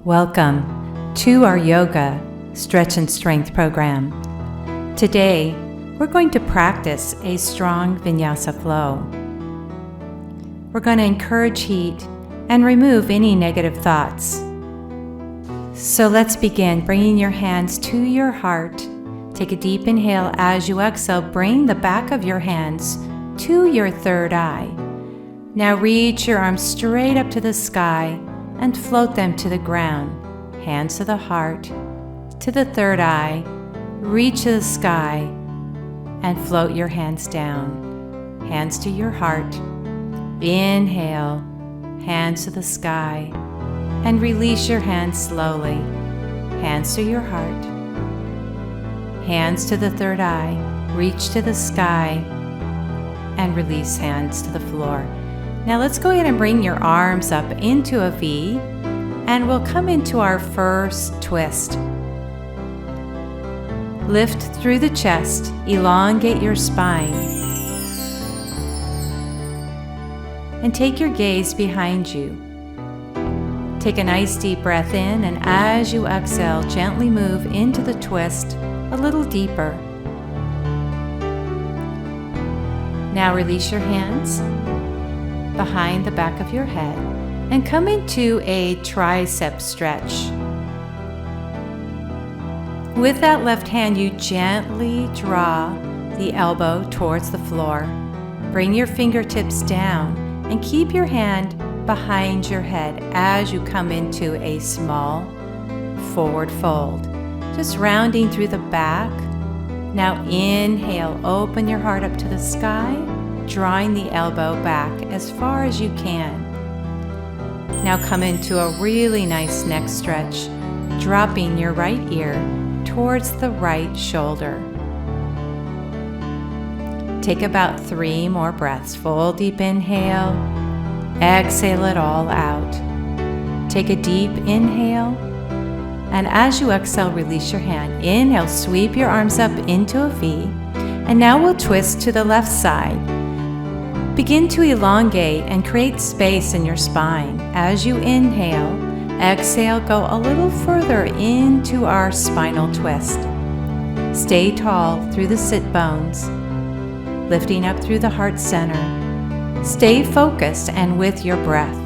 Welcome to our yoga stretch and strength program. Today, we're going to practice a strong vinyasa flow. We're going to encourage heat and remove any negative thoughts. So let's begin bringing your hands to your heart. Take a deep inhale. As you exhale, bring the back of your hands to your third eye. Now reach your arms straight up to the sky and float them to the ground. Hands to the heart, to the third eye, reach to the sky, and float your hands down. Hands to your heart. Inhale, hands to the sky, and release your hands slowly. Hands to your heart. Hands to the third eye, reach to the sky, and release hands to the floor. Now let's go ahead and bring your arms up into a V, and we'll come into our first twist. Lift through the chest, elongate your spine, and take your gaze behind you. Take a nice deep breath in, and as you exhale, gently move into the twist a little deeper. Now release your hands behind the back of your head and come into a tricep stretch. With that left hand, you gently draw the elbow towards the floor. Bring your fingertips down and keep your hand behind your head as you come into a small forward fold. Just rounding through the back. Now inhale, open your heart up to the sky, drawing the elbow back as far as you can. Now come into a really nice neck stretch, dropping your right ear towards the right shoulder. Take about 3 more breaths. Full deep inhale, exhale it all out. Take a deep inhale, and as you exhale, release your hand. Inhale, sweep your arms up into a V, and now we'll twist to the left side. Begin to elongate and create space in your spine. As you inhale, exhale, go a little further into our spinal twist. Stay tall through the sit bones, lifting up through the heart center. Stay focused and with your breath.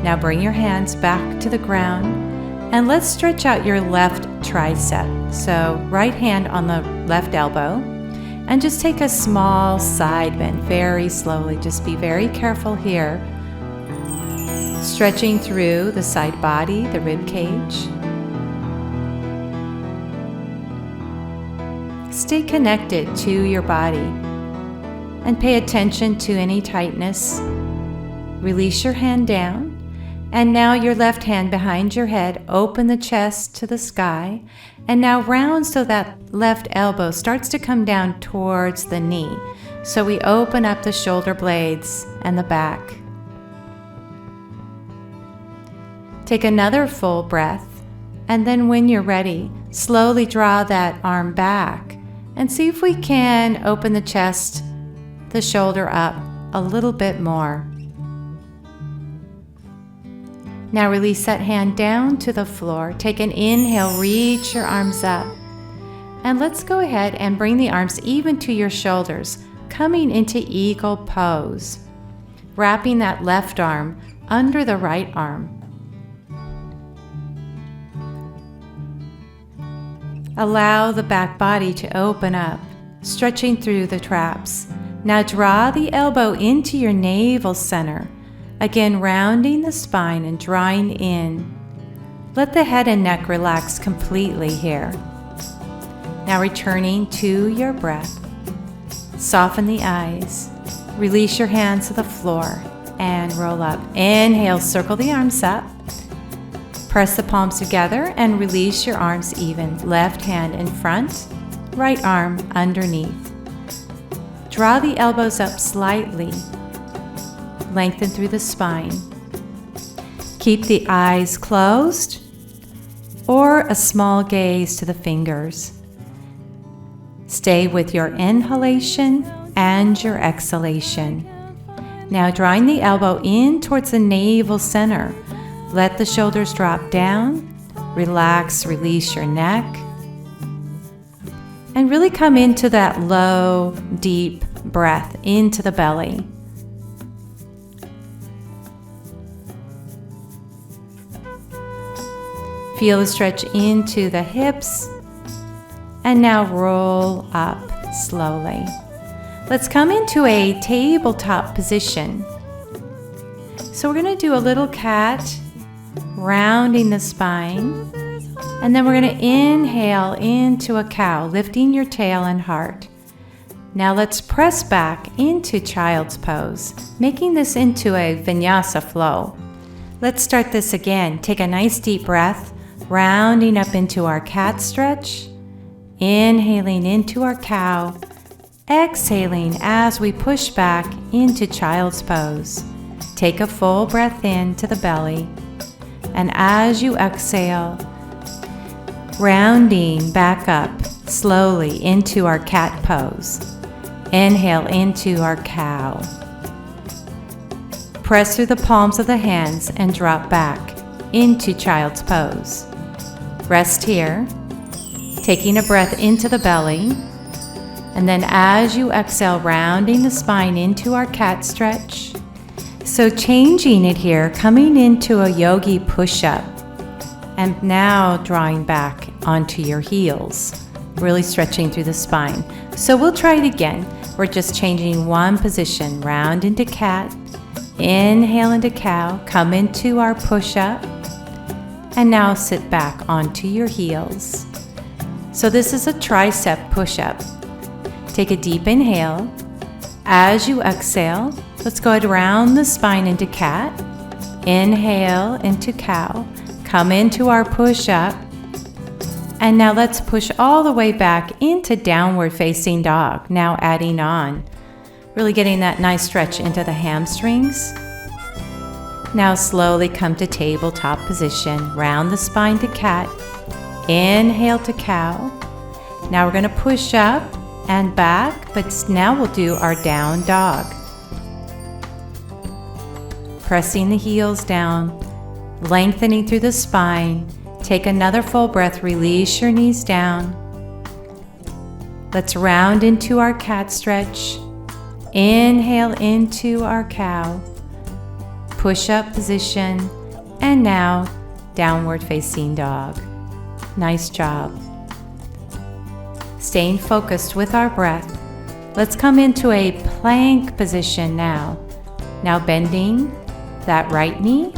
Now bring your hands back to the ground and let's stretch out your left tricep. So right hand on the left elbow. And just take a small side bend very slowly. Just be very careful here. Stretching through the side body, the rib cage. Stay connected to your body and pay attention to any tightness. Release your hand down. And now your left hand behind your head, open the chest to the sky, and now round so that left elbow starts to come down towards the knee. So we open up the shoulder blades and the back. Take another full breath, and then when you're ready, slowly draw that arm back and see if we can open the chest, the shoulder up a little bit more. Now release that hand down to the floor. Take an inhale, reach your arms up. And let's go ahead and bring the arms even to your shoulders, coming into eagle pose. Wrapping that left arm under the right arm. Allow the back body to open up, stretching through the traps. Now draw the elbow into your navel center. Again, rounding the spine and drawing in. Let the head and neck relax completely here. Now returning to your breath. Soften the eyes. Release your hands to the floor and roll up. Inhale, circle the arms up. Press the palms together and release your arms even. Left hand in front, right arm underneath. Draw the elbows up slightly. Lengthen through the spine. Keep the eyes closed or a small gaze to the fingers. Stay with your inhalation and your exhalation. Now drawing the elbow in towards the navel center. Let the shoulders drop down Relax, release your neck. And really come into that low, deep breath into the belly. Feel the stretch into the hips. And now roll up slowly. Let's come into a tabletop position. So we're going to do a little cat, rounding the spine. And then we're going to inhale into a cow, lifting your tail and heart. Now let's press back into child's pose, making this into a vinyasa flow. Let's start this again. Take a nice deep breath, rounding up into our cat stretch. Inhaling into our cow. Exhaling as we push back into child's pose. Take a full breath in to the belly. And as you exhale, rounding back up slowly into our cat pose. Inhale into our cow. Press through the palms of the hands and drop back into child's pose. Rest here, taking a breath into the belly. And then as you exhale, rounding the spine into our cat stretch. So changing it here, coming into a yogi push-up. And now drawing back onto your heels, really stretching through the spine. So we'll try it again. We're just changing one position, round into cat, inhale into cow, come into our push-up, and now sit back onto your heels. So this is a tricep push-up. Take a deep inhale. As you exhale, let's go around the spine into cat, inhale into cow, come into our push-up, and now let's push all the way back into downward facing dog. Now adding on, really getting that nice stretch into the hamstrings. Now slowly come to tabletop position, round the spine to cat, inhale to cow. Now we're going to push up and back, but now we'll do our down dog. Pressing the heels down, lengthening through the spine. Take another full breath, release your knees down. Let's round into our cat stretch. Inhale into our cow. Push up position. And now downward facing dog. Nice job. Staying focused with our breath. Let's come into a plank position now. Now bending that right knee.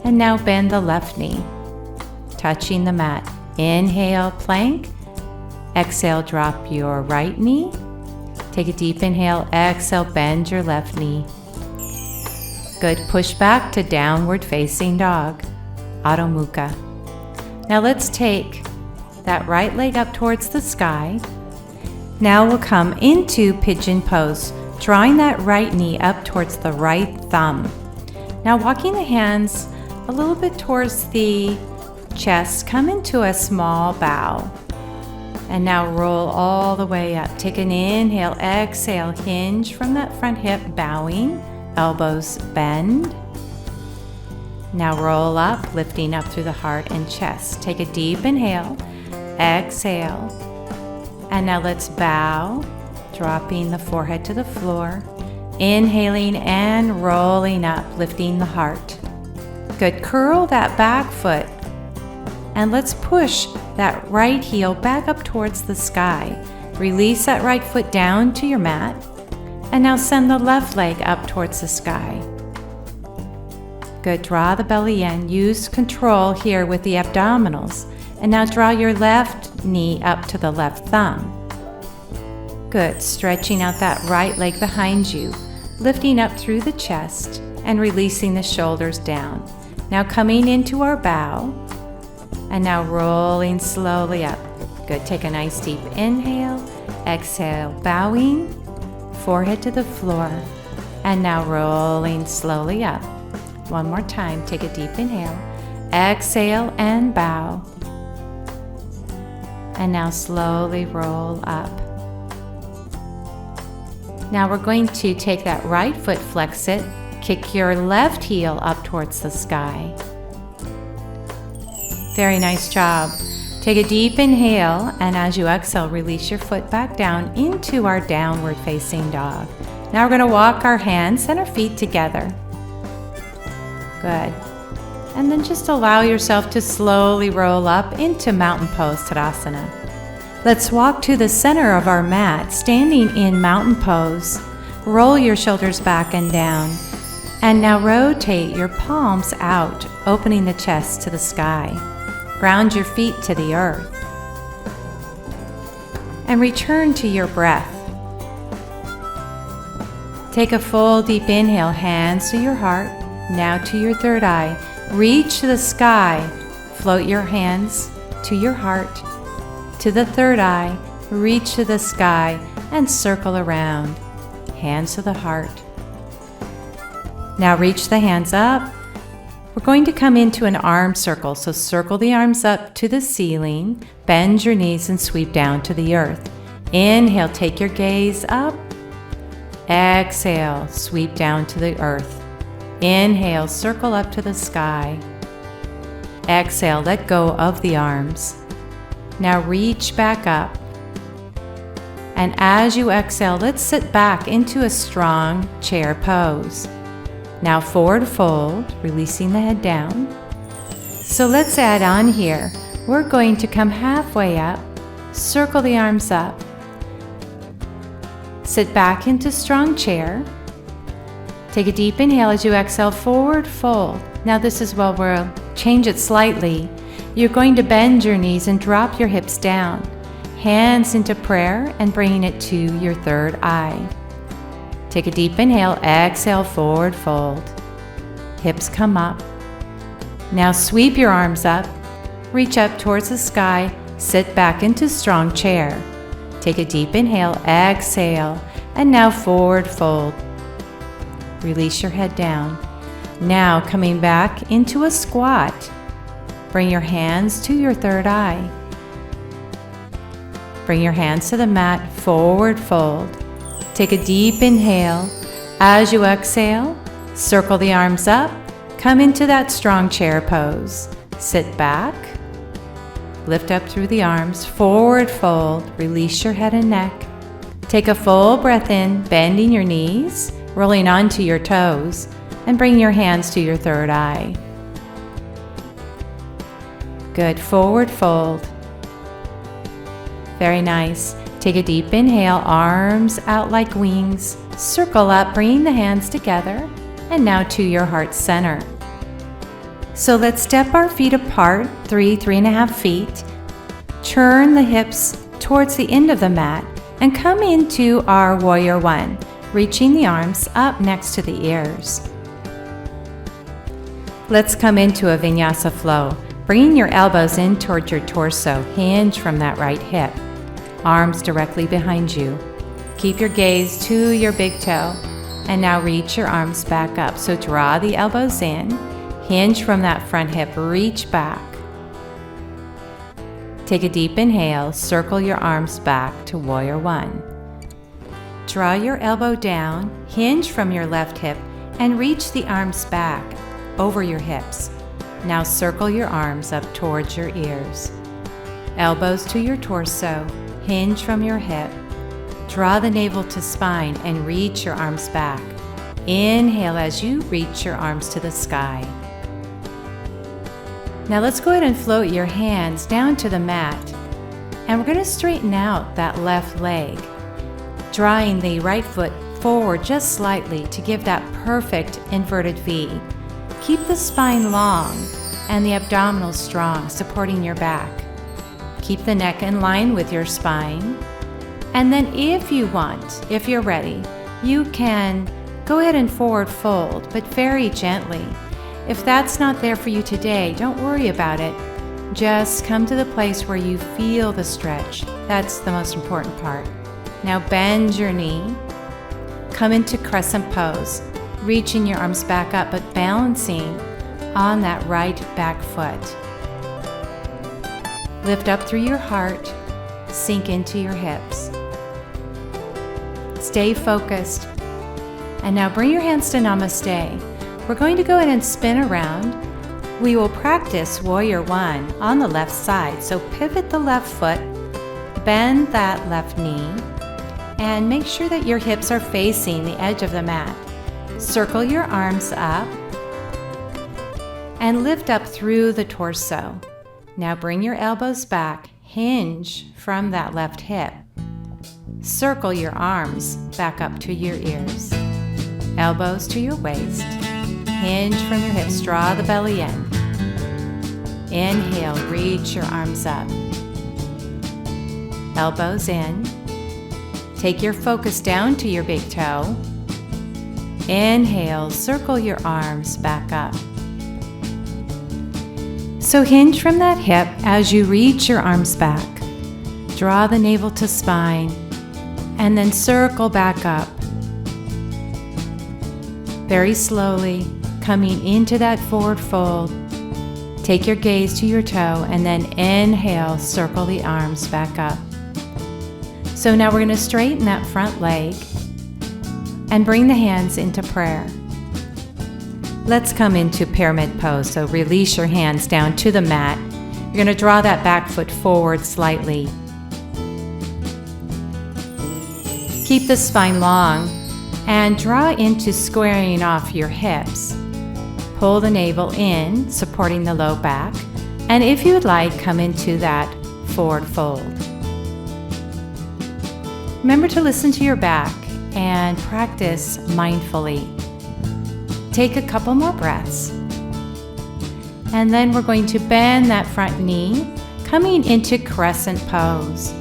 And now bend the left knee. Touching the mat. Inhale, plank. Exhale, drop your right knee. Take a deep inhale. Exhale, bend your left knee. Good. Push back to downward facing dog. Adho Mukha. Now let's take that right leg up towards the sky. Now we'll come into pigeon pose, drawing that right knee up towards the right thumb. Now walking the hands a little bit towards the chest, come into a small bow. And now roll all the way up. Take an inhale, exhale, hinge from that front hip, bowing, elbows bend. Now roll up, lifting up through the heart and chest. Take a deep inhale, exhale. And now let's bow, dropping the forehead to the floor. Inhaling and rolling up, lifting the heart. Good. Curl that back foot. And let's push that right heel back up towards the sky. Release that right foot down to your mat. And now send the left leg up towards the sky. Good. Draw the belly in. Use control here with the abdominals. And now draw your left knee up to the left thumb. Good. Stretching out that right leg behind you. Lifting up through the chest and releasing the shoulders down. Now coming into our bow. And now rolling slowly up. Good. Take a nice deep inhale. Exhale, bowing. Forehead to the floor. And now rolling slowly up. One more time. Take a deep inhale. Exhale and bow. And now slowly roll up. Now we're going to take that right foot, flex it, kick your left heel up towards the sky. Very nice job. Take a deep inhale, and as you exhale, release your foot back down into our downward facing dog. Now we're going to walk our hands and our feet together. Good. And then just allow yourself to slowly roll up into mountain pose Tadasana. Let's walk to the center of our mat, standing in mountain pose. Roll your shoulders back and down. And now rotate your palms out, opening the chest to the sky. Ground your feet to the earth. And return to your breath. Take a full deep inhale, hands to your heart, now to your third eye. Reach to the sky, float your hands to your heart, to the third eye, reach to the sky and circle around. Hands to the heart. Now reach the hands up. We're going to come into an arm circle, so circle the arms up to the ceiling, bend your knees and sweep down to the earth. Inhale, take your gaze up. Exhale, sweep down to the earth. Inhale, circle up to the sky. Exhale, let go of the arms. Now reach back up. And as you exhale, let's sit back into a strong chair pose. Now forward fold, releasing the head down. So let's add on here. We're going to come halfway up, circle the arms up. Sit back into strong chair. Take a deep inhale as you exhale, forward fold. Now this is where we'll change it slightly. You're going to bend your knees and drop your hips down. Hands into prayer and bringing it to your third eye. Take a deep inhale, exhale, forward fold. Hips come up. Now sweep your arms up. Reach up towards the sky. Sit back into strong chair. Take a deep inhale, exhale, and now forward fold. Release your head down. Now coming back into a squat. Bring your hands to your third eye. Bring your hands to the mat, forward fold. Take a deep inhale. As you exhale, circle the arms up. Come into that strong chair pose. Sit back. Lift up through the arms, forward fold. Release your head and neck. Take a full breath in, bending your knees, rolling onto your toes, and bring your hands to your third eye. Good, forward fold. Very nice. Take a deep inhale, arms out like wings. Circle up, bringing the hands together, and now to your heart center. So let's step our feet apart, 3.5 feet. Turn the hips towards the end of the mat and come into our warrior one, reaching the arms up next to the ears. Let's come into a vinyasa flow, bringing your elbows in toward your torso, hinge from that right hip. Arms directly behind you. Keep your gaze to your big toe, and now reach your arms back up. So draw the elbows in, hinge from that front hip, reach back. Take a deep inhale, circle your arms back to warrior one. Draw your elbow down, hinge from your left hip, and reach the arms back over your hips. Now circle your arms up towards your ears. Elbows to your torso, hinge from your hip. Draw the navel to spine and reach your arms back. Inhale as you reach your arms to the sky. Now let's go ahead and float your hands down to the mat. And we're going to straighten out that left leg, drawing the right foot forward just slightly to give that perfect inverted V. Keep the spine long and the abdominals strong, supporting your back. Keep the neck in line with your spine. And then if you want, if you're ready, you can go ahead and forward fold, but very gently. If that's not there for you today, don't worry about it. Just come to the place where you feel the stretch. That's the most important part. Now bend your knee. Come into crescent pose, reaching your arms back up, but balancing on that right back foot. Lift up through your heart, sink into your hips. Stay focused. And now bring your hands to Namaste. We're going to go ahead and spin around, We will practice Warrior One on the left side. So pivot the left foot, bend that left knee, and make sure that your hips are facing the edge of the mat. Circle your arms up and lift up through the torso. Now bring your elbows back, hinge from that left hip. Circle your arms back up to your ears. Elbows to your waist. Hinge from your hips, draw the belly in. Inhale, reach your arms up. Elbows in. Take your focus down to your big toe. Inhale, circle your arms back up. So hinge from that hip as you reach your arms back. Draw the navel to spine, and then circle back up. Very slowly, coming into that forward fold. Take your gaze to your toe, and then inhale, circle the arms back up. So now we're going to straighten that front leg and bring the hands into prayer. Let's come into pyramid pose. So release your hands down to the mat. You're going to draw that back foot forward slightly. Keep the spine long and draw into squaring off your hips. Pull the navel in, supporting the low back. And if you would like, come into that forward fold. Remember to listen to your back and practice mindfully. Take a couple more breaths. And then we're going to bend that front knee, coming into crescent pose.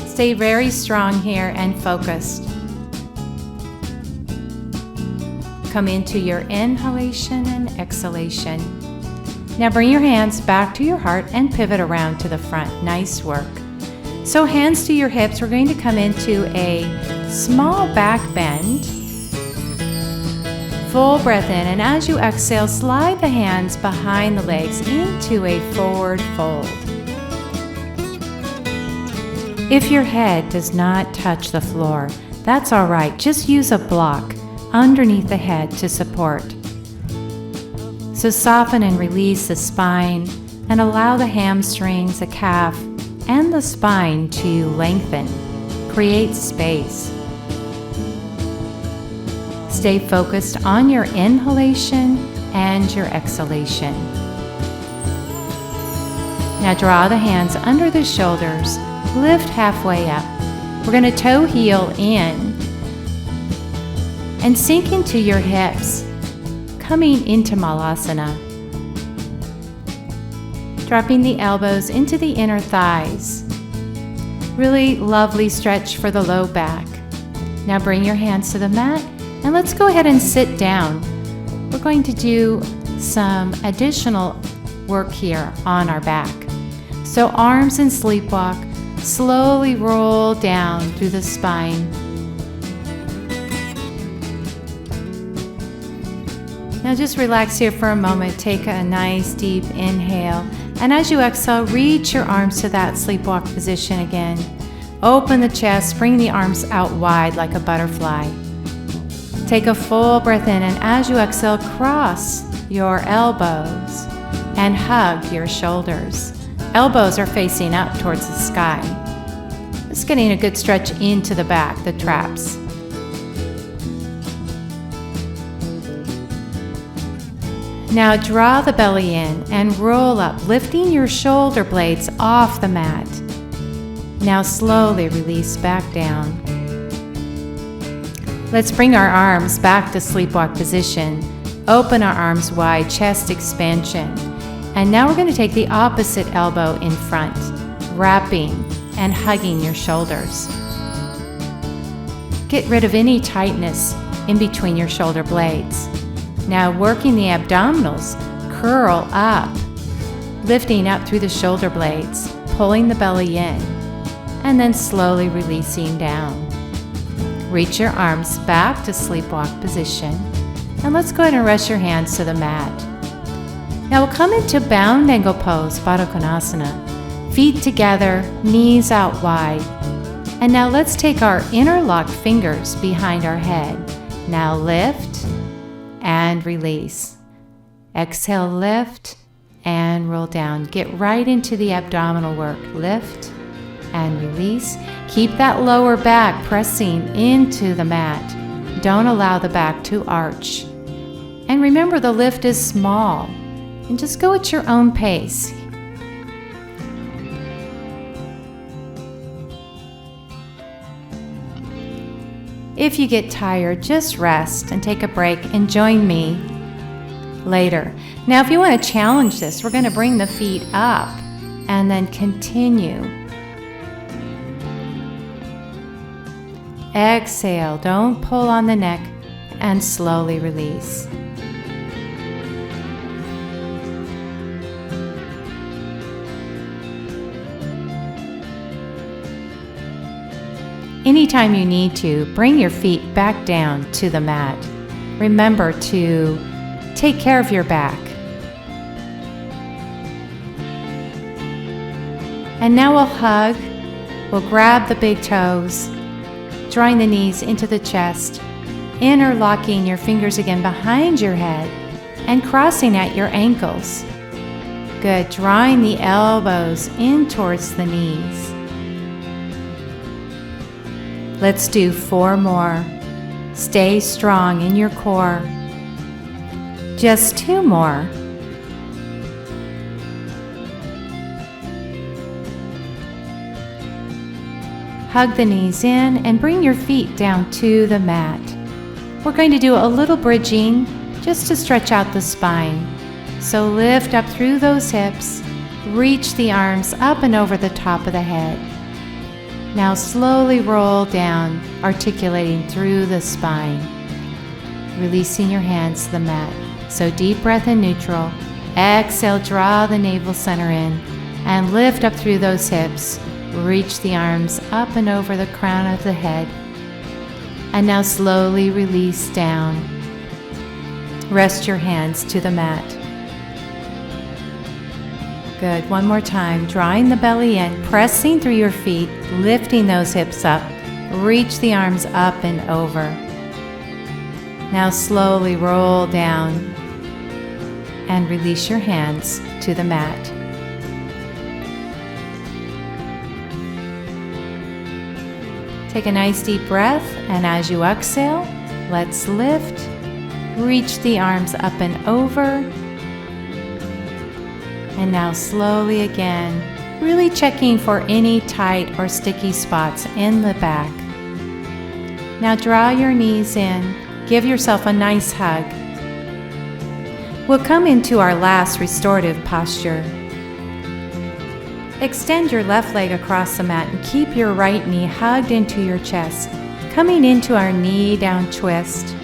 Stay very strong here and focused. Come into your inhalation and exhalation. Now bring your hands back to your heart and pivot around to the front. Nice work. So hands to your hips, we're going to come into a small back bend. Full breath in, and as you exhale, slide the hands behind the legs into a forward fold. If your head does not touch the floor, that's all right. Just use a block underneath the head to support. So soften and release the spine and allow the hamstrings, the calf, and the spine to lengthen. Create space. Stay focused on your inhalation and your exhalation. Now draw the hands under the shoulders, lift halfway up. We're going to toe heel in and sink into your hips, coming into malasana. Dropping the elbows into the inner thighs. Really lovely stretch for the low back. Now bring your hands to the mat and let's go ahead and sit down. We're going to do some additional work here on our back. So arms in sleepwalk, slowly roll down through the spine. Now just relax here for a moment. Take a nice deep inhale. And as you exhale, reach your arms to that sleepwalk position again. Open the chest, bring the arms out wide like a butterfly. Take a full breath in, and as you exhale, cross your elbows and hug your shoulders. Elbows are facing up towards the sky. Just getting a good stretch into the back, the traps. Now draw the belly in and roll up, lifting your shoulder blades off the mat. Now slowly release back down. Let's bring our arms back to sleepwalk position. Open our arms wide, chest expansion. And now we're going to take the opposite elbow in front, wrapping and hugging your shoulders. Get rid of any tightness in between your shoulder blades. Now working the abdominals, curl up, lifting up through the shoulder blades, pulling the belly in, and then slowly releasing down. Reach your arms back to sleepwalk position, and let's go ahead and rest your hands to the mat. Now we'll come into bound angle pose, Baddha Konasana. Feet together, knees out wide. And now let's take our interlocked fingers behind our head. Now lift and release. Exhale, lift and roll down. Get right into the abdominal work. Lift and release. Keep that lower back pressing into the mat. Don't allow the back to arch. And remember, the lift is small, and just go at your own pace. If you get tired, just rest and take a break and join me later. Now, if you want to challenge this, we're going to bring the feet up and then continue. Exhale, don't pull on the neck, and slowly release. Anytime you need to, bring your feet back down to the mat. Remember to take care of your back. And now we'll hug. We'll grab the big toes, drawing the knees into the chest, interlocking your fingers again behind your head, and crossing at your ankles. Good. Drawing the elbows in towards the knees. Let's do 4 more. Stay strong in your core. Just 2 more. Hug the knees in and bring your feet down to the mat. We're going to do a little bridging just to stretch out the spine. So lift up through those hips, reach the arms up and over the top of the head. Now slowly roll down, articulating through the spine, releasing your hands to the mat. So deep breath in neutral. Exhale, draw the navel center in and lift up through those hips. Reach the arms up and over the crown of the head. And now slowly release down. Rest your hands to the mat. Good. One more time. Drawing the belly in, pressing through your feet, lifting those hips up. Reach the arms up and over. Now slowly roll down and release your hands to the mat. Take a nice deep breath, and as you exhale, let's lift. Reach the arms up and over. And now slowly again, really checking for any tight or sticky spots in the back. Now draw your knees in, give yourself a nice hug. We'll come into our last restorative posture. Extend your left leg across the mat and keep your right knee hugged into your chest, coming into our knee down twist.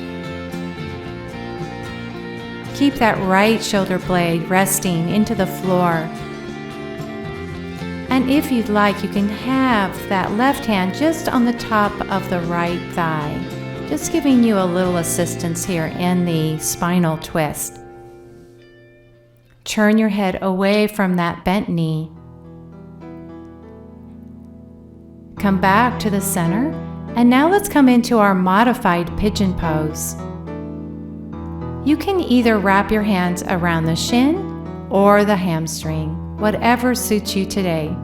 Keep that right shoulder blade resting into the floor. And if you'd like, you can have that left hand just on the top of the right thigh, just giving you a little assistance here in the spinal twist. Turn your head away from that bent knee. Come back to the center, and now let's come into our modified pigeon pose. You can either wrap your hands around the shin or the hamstring, whatever suits you today.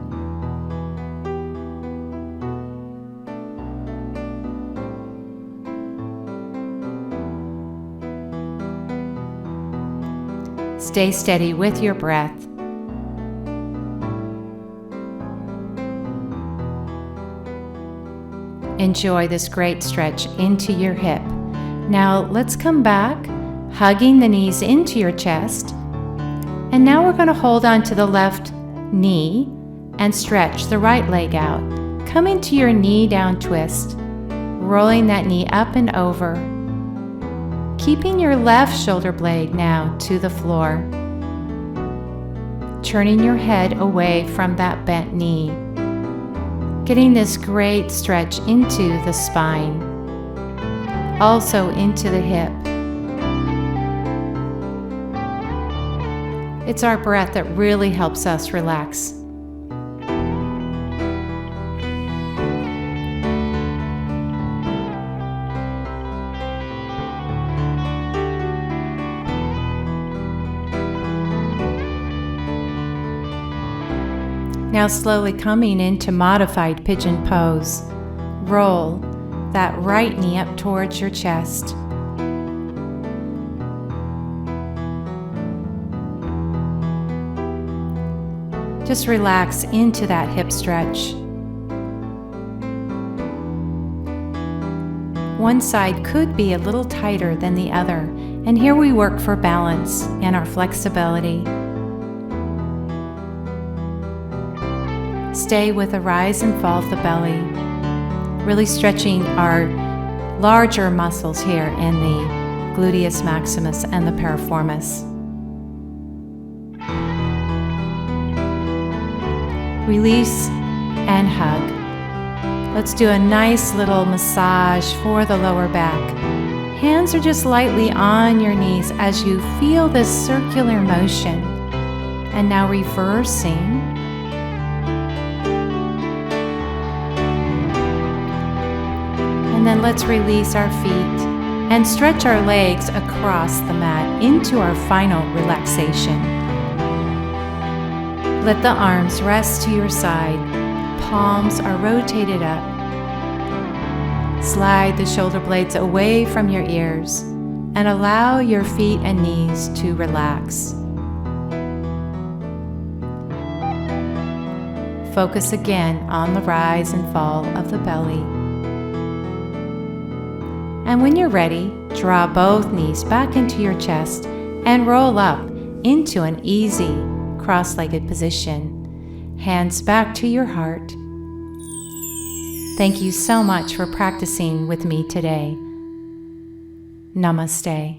Stay steady with your breath. Enjoy this great stretch into your hip. Now let's come back, hugging the knees into your chest. And now we're going to hold on to the left knee and stretch the right leg out. Come into your knee down twist, rolling that knee up and over. Keeping your left shoulder blade now to the floor. Turning your head away from that bent knee. Getting this great stretch into the spine, also into the hip. It's our breath that really helps us relax. Now slowly coming into modified pigeon pose. Roll that right knee up towards your chest. Just relax into that hip stretch. One side could be a little tighter than the other, and here we work for balance and our flexibility. Stay with the rise and fall of the belly, really stretching our larger muscles here in the gluteus maximus and the piriformis. Release and hug. Let's do a nice little massage for the lower back. Hands are just lightly on your knees as you feel this circular motion. And now reversing. And then let's release our feet and stretch our legs across the mat into our final relaxation. Let the arms rest to your side. Palms are rotated up. Slide the shoulder blades away from your ears and allow your feet and knees to relax. Focus again on the rise and fall of the belly. And when you're ready, draw both knees back into your chest and roll up into an easy cross-legged position. Hands back to your heart. Thank you so much for practicing with me today. Namaste.